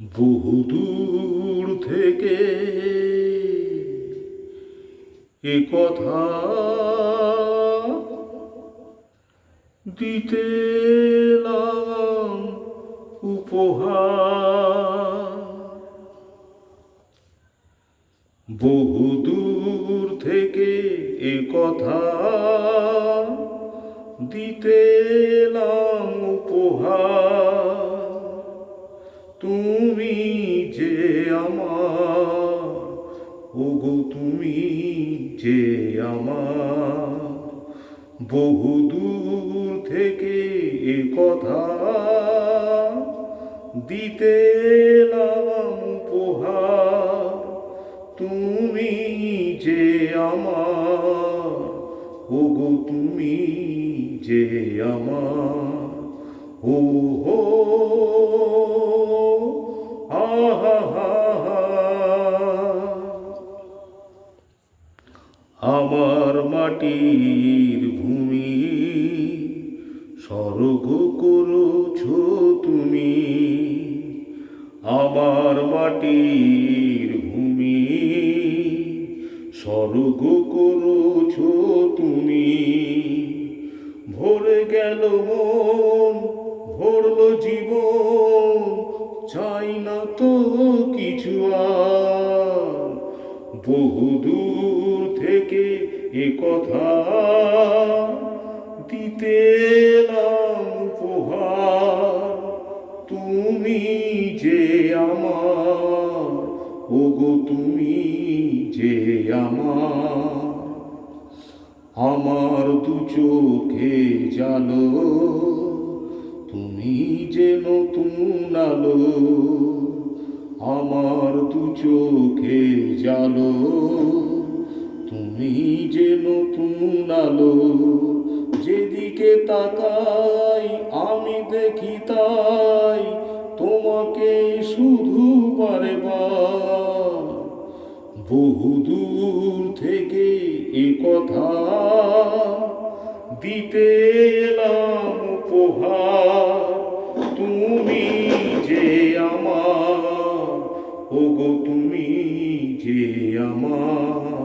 বহুদূর থেকে এ কথা দিতে এলাম উপহার। বহুদূর থেকে এ কথা দিতে এলাম উপহার। তুমি যে আমার, ওগো তুমি যে আমার, বহুদূর থেকে এ কথা দিতে এলাম উপহার। তুমি যে আমার, ওগো তুমি যে আমার, ও হো আমার মাটির ভূমি স্বর্গ করেছ তুমি। আমার মাটির ভূমি স্বর্গ করেছ তুমি। ভরে গেল মন, ভরল জীবন, চাই না তো কিছু আর। বহুদূর থেকে এ কথা দিতে এলাম উপহার। তুমি যে আমার, ওগো তুমি যে আমার, আমার দু চোখে জালো, তুমি যে নতুন আলো। আমার দু চোখে জালো, তুমি যে নতুন আলো। যেদিকে তাকাই আমি দেখি তাই তোমাকে শুধু বারে বার। বহুদূর থেকে এ কথা দিতে এলাম উপহার। তুমি যে আমার, ওগো তুমি যে আমার।